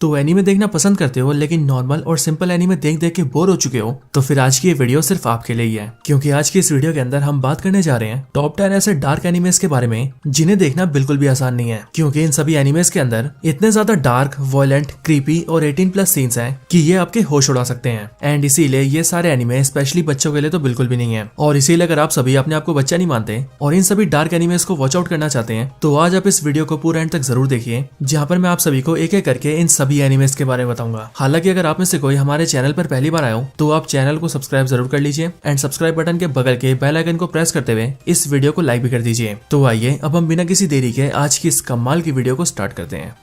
तो एनीमे देखना पसंद करते हो लेकिन नॉर्मल और सिंपल एनीमे देख देख के बोर हो चुके हो तो फिर आज की ये वीडियो सिर्फ आपके लिए ही है, क्योंकि आज की इस वीडियो के अंदर हम बात करने जा रहे हैं टॉप 10 ऐसे डार्क एनिमेस के बारे में जिन्हें देखना बिल्कुल भी आसान नहीं है, क्योंकि इन सभी एनिमेस के अंदर इतने ज्यादा डार्क, वायलेंट, क्रीपी और 18+ सीन्स हैं कि ये आपके होश उड़ा सकते हैं। एंड इसीलिए ये सारे एनिमे स्पेशली बच्चों के लिए तो बिल्कुल भी नहीं है। और इसीलिए अगर आप सभी अपने आप को बच्चा नहीं मानते और इन सभी डार्क एनिमेस को वॉच आउट करना चाहते हैं तो आज आप इस वीडियो को पूरा एंड तक जरूर देखिए, जहाँ पर मैं आप सभी को एक एक करके इन सभी एनिमेस के बारे में बताऊंगा। हालांकि अगर आप में से कोई हमारे चैनल पर पहली बार आए हो तो आप चैनल को सब्सक्राइब जरूर कर लीजिए एंड सब्सक्राइब बटन के बगल के बेल आइकन को प्रेस करते हुए इस वीडियो को लाइक भी कर दीजिए। तो आइए अब हम बिना किसी देरी के आज की इस कमाल की वीडियो को स्टार्ट करते हैं।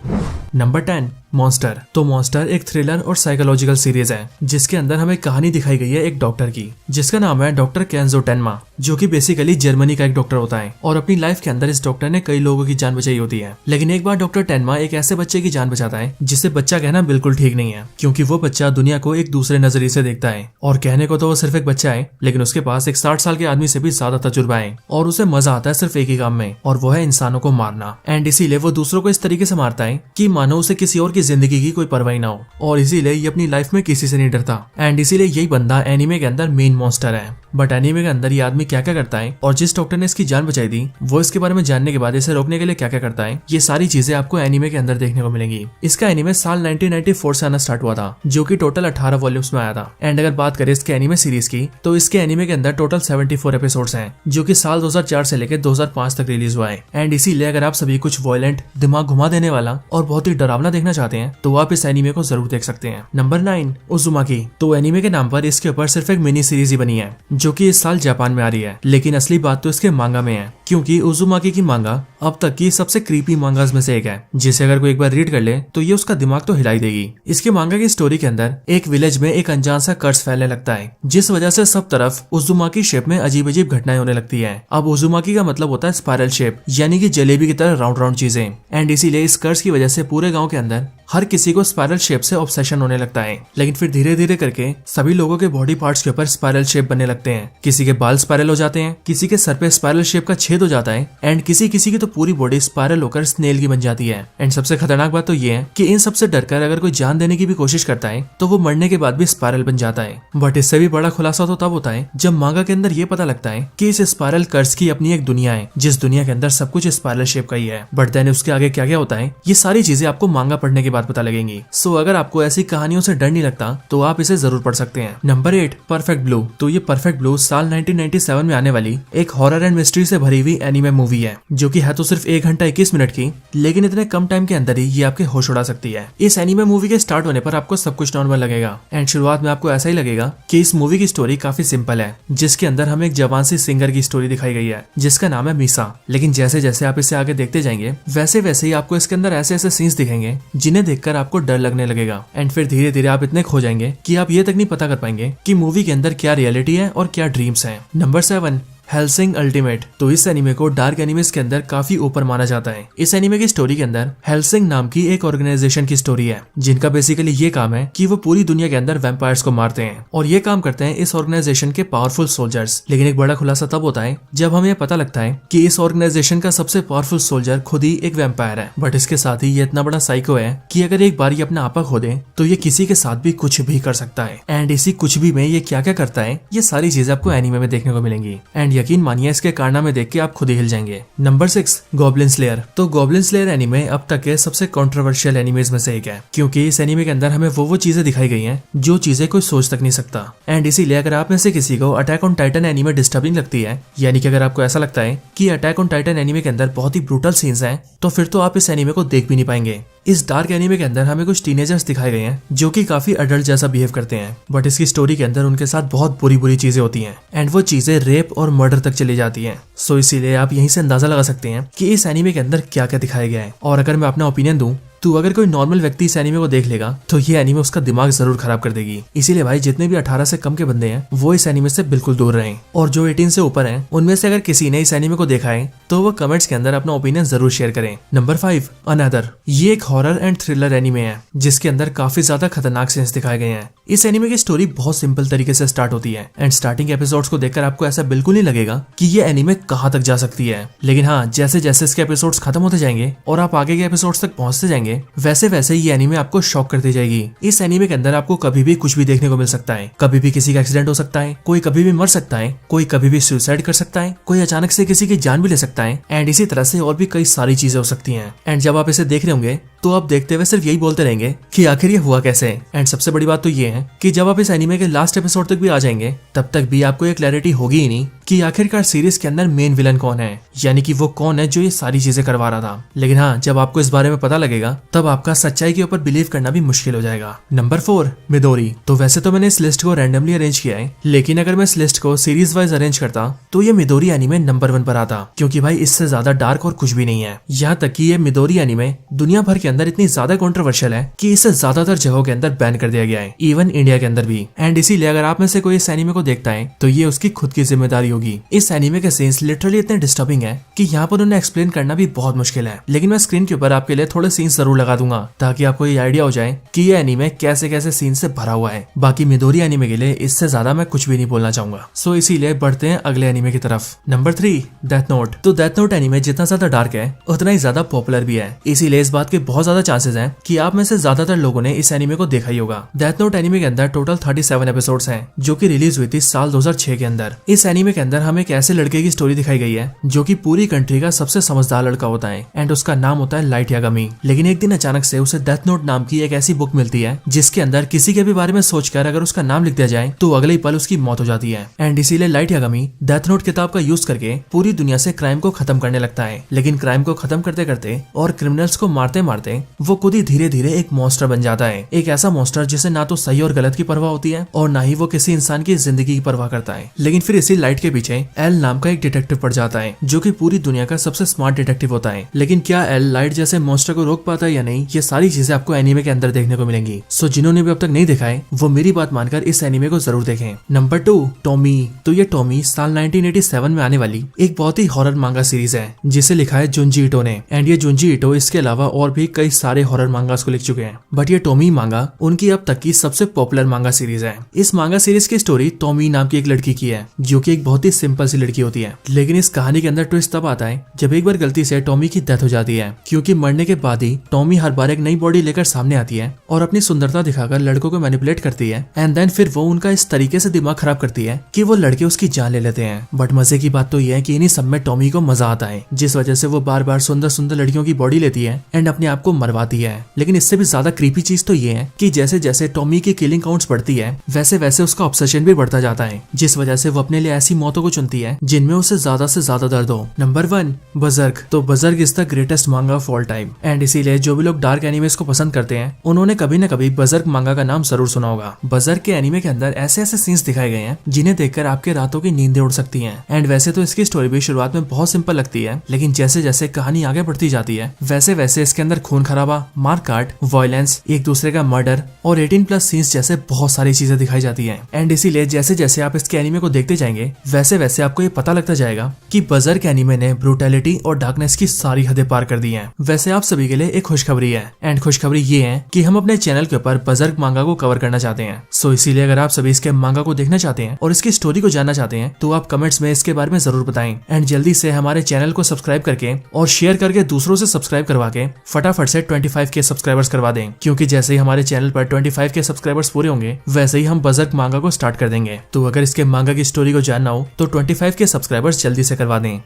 Number 10, monster. तो मॉन्स्टर एक थ्रिलर और साइकोलॉजिकल सीरीज है जिसके अंदर हमें कहानी दिखाई गई है एक डॉक्टर की, जिसका नाम है डॉक्टर केंजो टेनमा, जो कि बेसिकली जर्मनी का एक डॉक्टर होता है और अपनी लाइफ के अंदर इस डॉक्टर ने कई लोगों की जान बचाई होती है। लेकिन एक बार डॉक्टर टेनमा एक ऐसे बच्चे की जान बचाता है जिसे बच्चा कहना बिल्कुल ठीक नहीं है, क्योंकि वो बच्चा दुनिया को एक दूसरे नजरिए से देखता है और कहने को तो वो सिर्फ एक बच्चा है, लेकिन उसके पास एक 60 साल के आदमी से भी ज्यादा तजुर्बा है और उसे मजा आता है सिर्फ एक ही काम में, और वो है इंसानों को मारना। एंड इसीलिए वो दूसरों को इस तरीके से मारता है कि मानो उसे किसी और की जिंदगी की कोई परवाह ना हो, और इसीलिए ये अपनी लाइफ में किसी से नहीं डरता। एंड इसीलिए यही बंदा एनीमे के अंदर मेन मॉन्स्टर है। बट एनीमे के अंदर ये आदमी क्या क्या करता है और जिस डॉक्टर ने इसकी जान बचाई थी वो इसके बारे में जानने के बाद इसे रोकने के लिए क्या क्या करता है, ये सारी चीजें आपको एनीमे के अंदर देखने को मिलेंगी। इसका एनीमे साल 1994 से आना स्टार्ट हुआ था, जो कि टोटल 18 वॉल्यूम्स में आया था। एंड अगर बात करें इसके एनीमे सीरीज की तो इसके एनीमे के अंदर टोटल 74 एपिसोड्स हैं, जो कि साल 2004 से लेकर 2005 तक रिलीज हुआ है। एंड इसीलिए अगर आप सभी कुछ वायलेंट, दिमाग घुमा देने वाला और बहुत ही डरावना देखना चाहते हैं तो आप इस एनीमे को जरूर देख सकते हैं। नंबर 9, उजुमाकी। तो एनीमे के नाम पर इसके ऊपर सिर्फ एक मिनी सीरीज ही बनी है, जो कि इस साल जापान में आ रही है, लेकिन असली बात तो इसके मांगा में है, क्योंकि उजुमाकी की मांगा अब तक की सबसे क्रीपी मांगास में से एक है, जिसे अगर कोई एक बार रीड कर ले तो ये उसका दिमाग तो हिलाई देगी। इसके मांगा की स्टोरी के अंदर एक विलेज में एक अनजान सा कर्ज फैलने लगता है, जिस वजह से सब तरफ उजुमाकी शेप में अजीब अजीब घटनाएं होने लगती है। अब उजुमाकी का मतलब होता है स्पाइरल शेप, यानी कि जलेबी की तरह राउंड राउंड चीजें। एंड इसीलिए इस कर्ज की वजह से पूरे गाँव के अंदर हर किसी को स्पाइरल शेप से ऑब्सेशन होने लगता है। लेकिन फिर धीरे धीरे करके सभी लोगों के बॉडी पार्ट्स के ऊपर स्पाइरल शेप बनने लगते हैं। किसी के बाल स्पाइरल हो जाते हैं, किसी के सर पे स्पाइरल शेप का छेद हो जाता है, एंड किसी किसी की तो पूरी बॉडी स्पाइरल होकर स्नेल की बन जाती है। एंड सबसे खतरनाक बात तो ये है कि इन सबसे डरकर अगर कोई जान देने की भी कोशिश करता है तो वो मरने के बाद भी स्पाइरल बन जाता है। बट इससे भी बड़ा खुलासा तो तब होता है जब मांगा के अंदर ये पता लगता है कि इस स्पाइरल कर्ज की अपनी एक दुनिया है, जिस दुनिया के अंदर सब कुछ स्पाइरल शेप का ही है। बट देन उसके आगे क्या क्या होता है ये सारी चीजें आपको मांगा पढ़ने के बाद पता लगेंगी। सो अगर आपको ऐसी कहानियों से डर नहीं लगता तो आप इसे जरूर पढ़ सकते हैं। Number 8, perfect blue. तो ये परफेक्ट ब्लू साल 1997 में आने वाली एक हॉरर एंड मिस्ट्री से भरी हुई एनीमे मूवी है, जो कि है तो सिर्फ 1 घंटा 21 मिनट की, लेकिन इतने कम टाइम के अंदर ही ये आपके होश उड़ा सकती है। इस एनीमे मूवी के स्टार्ट होने पर आपको सब कुछ नॉर्मल लगेगा एंड शुरुआत में आपको ऐसा ही लगेगा कि इस मूवी की स्टोरी काफी सिंपल है, जिसके अंदर हमें एक जवान सी सिंगर की स्टोरी दिखाई गई है जिसका नाम है मीसा। लेकिन जैसे जैसे आप इसे आगे देखते जाएंगे वैसे वैसे ही आपको इसके अंदर ऐसे ऐसे सीन्स दिखेंगे जिन्हें देखकर आपको डर लगने लगेगा। एंड फिर धीरे धीरे आप इतने खो जाएंगे कि आप ये तक नहीं पता कर पाएंगे कि मूवी के अंदर क्या रियलिटी है और क्या ड्रीम्स हैं। Number 7, Helsing ultimate. तो इस एनीमे को डार्क एनिमेस के अंदर काफी ऊपर माना जाता है। इस एनीमे की स्टोरी के अंदर हेल्सिंग नाम की एक ऑर्गेनाइजेशन की स्टोरी है, जिनका बेसिकली ये काम है कि वो पूरी दुनिया के अंदर वैम्पायर्स को मारते हैं, और ये काम करते हैं इस ऑर्गेनाइजेशन के पावरफुल सोल्जर्स। लेकिन एक बड़ा खुलासा तब होता है जब हमें पता लगता है कि इस ऑर्गेनाइजेशन का सबसे पावरफुल सोल्जर खुद ही एक वैम्पायर है। बट इसके साथ ही ये इतना बड़ा साइको है कि अगर एक बार ये अपना आपा खो दे तो ये किसी के साथ भी कुछ भी कर सकता है। एंड इसी कुछ भी में ये क्या क्या करता है ये सारी चीजें आपको एनीमे में देखने को मिलेंगी। एंड यकीन मानिए इसके कारनामे देख के आप खुद ही हिल जाएंगे। Number 6, goblin slayer. तो गॉब्लिन स्लेयर एनीमे अब तक के सबसे कंट्रोवर्शियल एनीमेज में से एक है, क्योंकि इस एनीमे के अंदर हमें वो चीजें दिखाई गई हैं जो चीजें कोई सोच तक नहीं सकता। एंड इसीलिए अगर आप में से किसी को attack on Titan anime disturbing लगती है, यानी कि अगर आपको ऐसा लगता है कि अटैक ऑन टाइटन एनीमे के अंदर बहुत ही ब्रूटल सीन्स हैं, तो फिर तो आप इस एनीमे को देख भी नहीं पाएंगे। इस डार्क एनीमे के अंदर हमें कुछ टीनेजर्स दिखाए गए हैं जो कि काफी अडल्ट जैसा बिहेव करते हैं, बट इसकी स्टोरी के अंदर उनके साथ बहुत बुरी बुरी चीजें होती हैं एंड वो चीजें रेप और मर्डर तक चली जाती हैं। सो इसीलिए आप यहीं से अंदाजा लगा सकते हैं कि इस एनीमे के अंदर क्या क्या दिखाया गया है। और अगर मैं अपना ओपिनियन दूं तो अगर कोई नॉर्मल व्यक्ति इस एनीमे को देख लेगा तो ये एनीमे उसका दिमाग जरूर खराब कर देगी। इसीलिए भाई जितने भी 18 से कम के बंदे हैं वो इस एनीमे से बिल्कुल दूर रहें, और जो 18 से ऊपर हैं उनमें से अगर किसी ने इस एनीमे को देखा है तो वो कमेंट्स के अंदर अपना ओपिनियन जरूर शेयर करें। Number 5, another. ये एक हॉरर एंड थ्रिलर एनीमे है जिसके अंदर काफी ज्यादा खतरनाक सीन्स दिखाए गए हैं। इस एनीमे की स्टोरी बहुत सिंपल तरीके से स्टार्ट होती है एंड स्टार्टिंग एपिसोड्स को देखकर आपको ऐसा बिल्कुल नहीं लगेगा कि ये एनीमे कहाँ तक जा सकती है। लेकिन हाँ, जैसे जैसे इसके एपिसोड्स खत्म होते जाएंगे और आप आगे के एपिसोड्स तक पहुंचते जाएंगे जाएंगे वैसे वैसे ये एनीमे आपको शॉक करती जाएगी। इस एनीमे के अंदर आपको कभी भी कुछ भी देखने को मिल सकता है, कभी भी किसी का एक्सीडेंट हो सकता है, कोई कभी भी मर सकता है, कोई कभी भी सुसाइड कर सकता है, कोई अचानक से किसी की जान भी ले सकता है एंड इसी तरह से और भी कई सारी चीजें हो सकती हैं। एंड जब आप इसे देख रहे होंगे तो आप देखते हुए सिर्फ यही बोलते रहेंगे कि आखिर ये हुआ कैसे। एंड सबसे बड़ी बात तो ये है कि जब आप इस एनीमे के लास्ट एपिसोड तक भी आ जाएंगे तब तक भी आपको ये क्लैरिटी होगी ही नहीं कि आखिरकार सीरीज के अंदर मेन विलन कौन है, यानी कि वो कौन है जो ये सारी चीजें करवा रहा था। लेकिन हाँ, जब आपको इस बारे में पता लगेगा तब आपका सच्चाई के ऊपर बिलीव करना भी मुश्किल हो जाएगा। Number 4, Midori. तो वैसे तो मैंने इस लिस्ट को रैंडमली अरेंज किया है, लेकिन अगर मैं इस लिस्ट को सीरीज वाइज अरेंज करता तो ये मिडोरी एनीमे नंबर 1 पर आता, क्योंकि भाई इससे ज्यादा डार्क और कुछ भी नहीं है। यहाँ तक कि ये मिडोरी एनीमे दुनिया भर के अंदर इतनी ज्यादा कंट्रोवर्शियल है कि इसे ज्यादातर जगहों के अंदर बैन कर दिया गया है, इवन इंडिया के अंदर भी। एंड इसीलिए अगर आप में से कोई इस एनीमे को देखता है तो ये उसकी खुद की जिम्मेदारी होगी। इस एनीमे के सीन्स लिटरली इतने डिस्टर्बिंग है कि यहाँ पर उन्हें एक्सप्लेन करना भी बहुत मुश्किल है, लेकिन मैं स्क्रीन के ऊपर आपके लिए थोड़े सीन्स जरूर लगा दूंगा ताकि आपको ये आइडिया हो जाए कि ये एनीमे कैसे कैसे सीन से भरा हुआ है। बाकी मिडोरी एनीमे के लिए इससे ज्यादा मैं कुछ भी नहीं बोलना चाहूंगा। सो इसीलिए बढ़ते हैं अगले एनीमे की तरफ। Number 3, death note. तो डेथ नोट एनीमे जितना ज्यादा डार्क है उतना ही ज्यादा पॉपुलर भी है, इसीलिए इस बात के बहुत ज्यादा चांसेस हैं कि आप में से ज्यादातर लोगों ने इस एनीमे को देखा ही होगा। डेथ नोट एनीमे के अंदर टोटल 37 एपिसोड्स हैं जो कि रिलीज हुई थी साल 2006 के अंदर। इस एनीमे के अंदर हमें एक ऐसे लड़के की स्टोरी दिखाई गई है जो कि पूरी कंट्री का सबसे समझदार लड़का होता है एंड उसका नाम होता है लाइट यागामी। लेकिन एक दिन अचानक से उसे डेथ नोट नाम की एक ऐसी बुक मिलती है जिसके अंदर किसी के भी बारे में सोचकर अगर उसका नाम लिख दिया जाए तो अगले ही पल उसकी मौत हो जाती है। एंड इसीलिए लाइट यागामी डेथ नोट किताब का यूज करके पूरी दुनिया से क्राइम को खत्म करने लगता है। लेकिन क्राइम को खत्म करते करते और क्रिमिनल्स को मारते मारते वो खुद ही धीरे धीरे एक मॉन्स्टर बन जाता है, एक ऐसा मॉन्स्टर जिसे ना तो सही और गलत की परवाह होती है और ना ही वो किसी इंसान की जिंदगी की परवाह करता है। लेकिन फिर इसी लाइट के पीछे एल नाम का एक डिटेक्टिव पड़ जाता है जो कि पूरी दुनिया का सबसे स्मार्ट डिटेक्टिव होता है। लेकिन क्या एल लाइट जैसे मॉन्स्टर को रोक पाता है या नहीं, ये सारी चीजें आपको एनीमे के अंदर देखने को मिलेंगी। सो जिन्होंने भी अब तक नहीं देखा है वो मेरी बात मानकर इस एनीमे को जरूर देखें। Number 2, Tommy. तो ये टॉमी साल 1987 में आने वाली एक बहुत ही हॉरर मांगा सीरीज है जिसे लिखा है जुंजी ईटो ने। एंड ये जुंजी ईटो इसके अलावा और भी कई सारे हॉरर मांगास को लिख चुके हैं, बट ये टॉमी मांगा उनकी अब तक की सबसे पॉपुलर मांगा सीरीज है। इस मांगा सीरीज की स्टोरी टॉमी नाम की एक लड़की की है जो कि एक बहुत ही सिंपल सी लड़की होती है। लेकिन इस कहानी के अंदर ट्विस्ट तब आता है जब एक बार गलती से टॉमी की डेथ हो जाती है, क्योंकि मरने के बाद ही टॉमी हर बार एक नई बॉडी लेकर सामने आती है और अपनी सुंदरता दिखाकर लड़कों को मैनिपुलेट करती है एंड देन फिर वो उनका इस तरीके से दिमाग खराब करती है कि वो लड़के उसकी जान ले लेते हैं। बट मजे की बात तो ये है कि इन्हीं सब में टॉमी को मजा आता है, जिस वजह से वो बार बार सुंदर सुंदर लड़कियों की बॉडी लेती है एंड अपने आप को मरवाती है। लेकिन इससे भी ज्यादा क्रीपी चीज तो ये है कि जैसे जैसे टॉमी की किलिंग काउंट्स बढ़ती है वैसे वैसे उसका ऑब्सेशन भी बढ़ता जाता है, जिस वजह से वो अपने लिए ऐसी मौतों को चुनती है जिनमें उसे ज्यादा से ज्यादा दर्द हो। नंबर 1, बजर्ग। तो बजर्ग इज द ग्रेटेस्ट मांगा ऑफ ऑल टाइम एंड इसीलिए जो भी लोग डार्क एनिमेस को पसंद करते हैं उन्होंने कभी न कभी बजर्ग मांगा का नाम जरूर सुना होगा। बजर्ग के एनिमे के अंदर ऐसे ऐसे सीन्स दिखाए गए हैं जिन्हें देखकर आपके रातों की नींदें उड़ सकती हैं। एंड वैसे तो इसकी स्टोरी भी शुरुआत में बहुत सिंपल लगती है, लेकिन जैसे जैसे कहानी आगे बढ़ती जाती है वैसे वैसे इसके अंदर खून खराबा, मारकाट, वायलेंस, एक दूसरे का मर्डर और 18+ सीन्स जैसे बहुत सारी चीजें दिखाई जाती हैं। एंड इसीलिए जैसे जैसे आप इसके एनिमे को देखते जाएंगे वैसे वैसे आपको ये पता लगता जाएगा कि बजर्ग एनिमे ने ब्रूटैलिटी और डार्कनेस की सारी हदें पार कर दी हैं। वैसे आप सभी के लिए एक खुशखबरी है एंड खुशखबरी ये है कि हम अपने चैनल के ऊपर बजर्ग मांगा को कवर करना चाहते हैं। सो इसीलिए अगर आप सभी इसके मांगा को देखना चाहते हैं और इसकी स्टोरी को जानना चाहते हैं तो आप कमेंट्स में इसके बारे में जरूर बताएं एंड जल्दी से हमारे चैनल को सब्सक्राइब करके और शेयर करके दूसरों से सब्सक्राइब करवा के फटाफट से 25K सब्सक्राइबर्स करवा दें, क्योंकि जैसे ही हमारे चैनल पर 25K सब्सक्राइबर्स पूरे होंगे वैसे ही हम बजर्ग मांगा को स्टार्ट कर देंगे। तो अगर इसके मांगा की स्टोरी को जानना हो तो 25K सब्सक्राइबर्स जल्दी से करवा दें।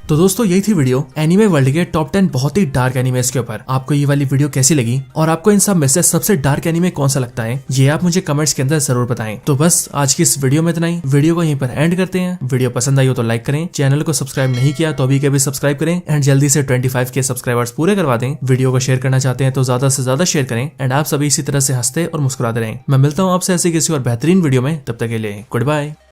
तो दोस्तों यही थी वीडियो एनीमे वर्ल्ड के टॉप 10 बहुत ही डार्क एनिमेस के ऊपर। आपको ये वाली वीडियो कैसी लगी और आपको इन सब में से सबसे डार्क एनीमे कौन सा लगता है ये आप मुझे कमेंट्स के अंदर जरूर बताएं। तो बस आज की इस वीडियो में इतना ही। वीडियो को यहीं पर एंड करते हैं। वीडियो पसंद आई हो तो लाइक करें, चैनल को सब्सक्राइब नहीं किया तो अभी के भी सब्सक्राइब करें एंड जल्दी से 25K सब्सक्राइबर्स पूरे करवा दें। वीडियो को शेयर करना चाहते हैं तो ज्यादा से ज्यादा शेयर करें एंड आप सभी इसी तरह से हंसते और मुस्कुराते रहें। मैं मिलता हूँ आपसे ऐसी किसी और बेहतरीन वीडियो में, तब तक के लिए गुड बाय।